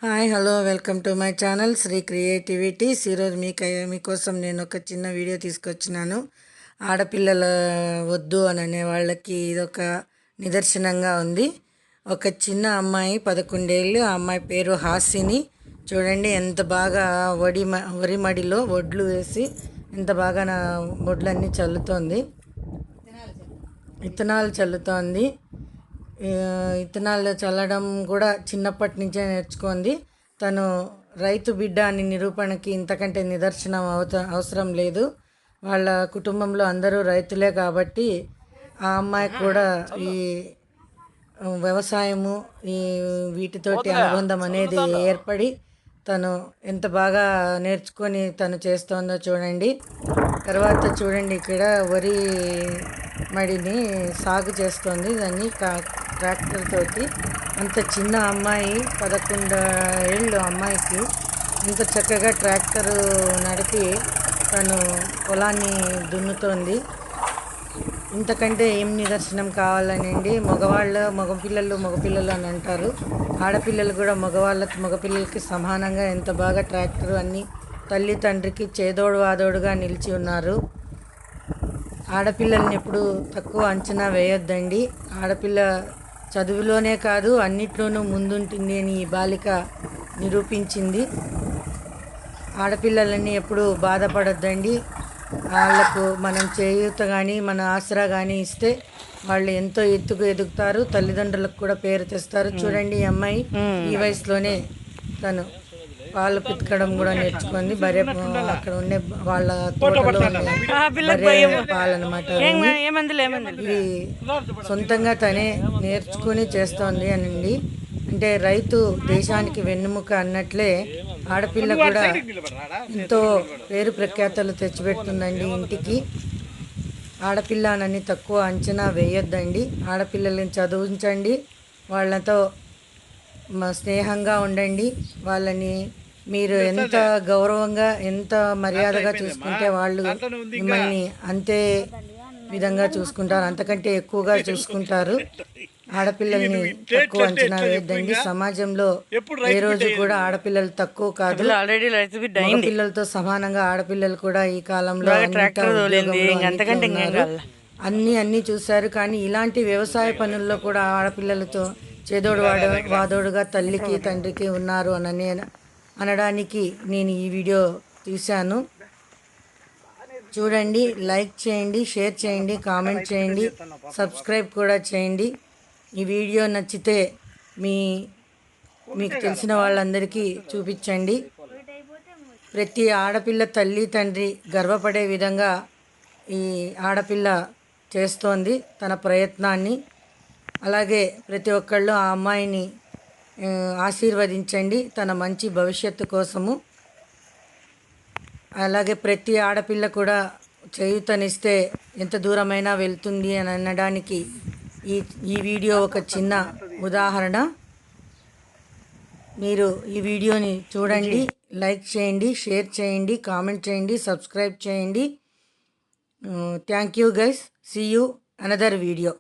Hi hello welcome to my channel Shri creativities. ఈరోజు మీకోసం నేను ఒక చిన్న వీడియో తీసుకొచ్చినాను. ఆడపిల్లల వద్దు అని అనే వాళ్ళకి ఇదొక నిదర్శనంగా ఉంది. ఒక చిన్న అమ్మాయి 11 ఏళ్ళు, ఆ అమ్మాయి పేరు హాసిని. చూడండి ఎంత బాగా వరి మడిలో వడ్లు వేసి ఎంత బాగా వడ్లన్నీ చల్లుతోంది, విత్తనాలు చల్లుతోంది. విత్తనాలు చల్లడం కూడా చిన్నప్పటి నుంచే నేర్చుకుంది. తను రైతు బిడ్డ అని నిరూపణకి ఇంతకంటే నిదర్శనం అవసరం లేదు. వాళ్ళ కుటుంబంలో అందరూ రైతులే కాబట్టి ఆ అమ్మాయి కూడా ఈ వ్యవసాయము ఈ వీటితోటి అనుబంధం అనేది ఏర్పడి తను ఎంత బాగా నేర్చుకొని తను చేస్తోందో చూడండి. తర్వాత చూడండి, ఇక్కడ వరి మడిని సాగు చేస్తోంది దాన్ని ట్రాక్టర్ తోటి. అంత చిన్న అమ్మాయి, 11 ఏళ్ళు అమ్మాయికి ఇంత చక్కగా ట్రాక్టరు నడిపి తను పొలాన్ని దున్నుతోంది. ఇంతకంటే ఏం నిదర్శనం కావాలనండి. మగపిల్లలు అని అంటారు, ఆడపిల్లలు కూడా మగపిల్లలకి సమానంగా ఎంత బాగా ట్రాక్టరు అన్నీ తల్లి తండ్రికి చేదోడు వాదోడుగా నిలిచి ఉన్నారు. ఆడపిల్లల్ని ఎప్పుడు తక్కువ అంచనా వేయొద్దండి. ఆడపిల్ల చదువులోనే కాదు అన్నిట్లోనూ ముందుంటుంది అని ఈ బాలిక నిరూపించింది. ఆడపిల్లలని ఎప్పుడు బాధపడొద్దండి. వాళ్ళకు మనం చేయూత కానీ మన ఆసరా కానీ ఇస్తే వాళ్ళు ఎంతో ఎదుగుతారు, తల్లిదండ్రులకు కూడా పేరు తెస్తారు. చూడండి, ఈ అమ్మాయి ఈ వయసులోనే తను పాలు పితకడం కూడా నేర్చుకుంది. బర్రె అక్కడ ఉండే వాళ్ళ తోటలో బర్రె పాలన్నమాట. ఇది సొంతంగా తనే నేర్చుకుని చేస్తోంది అనండి. అంటే రైతు దేశానికి వెన్నుముక అన్నట్లే ఆడపిల్ల కూడా ఎంతో పేరు ప్రఖ్యాతలు తెచ్చిపెడుతుందండి ఇంటికి. ఆడపిల్ల అని తక్కువ అంచనా వేయొద్దండి. ఆడపిల్లల్ని చదివించండి, వాళ్ళతో స్నేహంగా ఉండండి. వాళ్ళని మీరు ఎంత గౌరవంగా ఎంత మర్యాదగా చూసుకుంటే వాళ్ళు మిమ్మల్ని అంతే విధంగా చూసుకుంటారు, అంతకంటే ఎక్కువగా చూసుకుంటారు. ఆడపిల్లల్ని తక్కువ అంచనా వేయద్దండి. సమాజంలో ఏ రోజు కూడా ఆడపిల్లలు తక్కువ కాదు. పిల్లలతో సమానంగా ఆడపిల్లలు కూడా ఈ కాలంలో అన్ని చూశారు. కానీ ఇలాంటి వ్యవసాయ పనుల్లో కూడా ఆడపిల్లలతో చేదోడు వాదోడుగా తల్లికి తండ్రికి ఉన్నారు అనడానికి నేను ఈ వీడియో తీశాను. చూడండి, లైక్ చేయండి, షేర్ చేయండి, కామెంట్ చేయండి, సబ్స్క్రైబ్ కూడా చేయండి. ఈ వీడియో నచ్చితే మీకు తెలిసిన వాళ్ళందరికీ చూపించండి. ప్రతి ఆడపిల్ల తల్లి తండ్రి గర్వపడే విధంగా ఈ ఆడపిల్ల చేస్తోంది తన ప్రయత్నాన్ని. అలాగే ప్రతి ఒక్కళ్ళు ఆ అమ్మాయిని ఆశీర్వదించండి తన మంచి భవిష్యత్తు కోసము. అలాగే ప్రతి ఆడపిల్ల కూడా చేయూతనిస్తే ఎంత దూరమైనా వెళ్తుంది అని అనడానికి ఈ వీడియో ఒక చిన్న ఉదాహరణ. మీరు ఈ వీడియోని చూడండి, లైక్ చేయండి, షేర్ చేయండి, కామెంట్ చేయండి, సబ్స్క్రైబ్ చేయండి. Thank you guys. See you another video.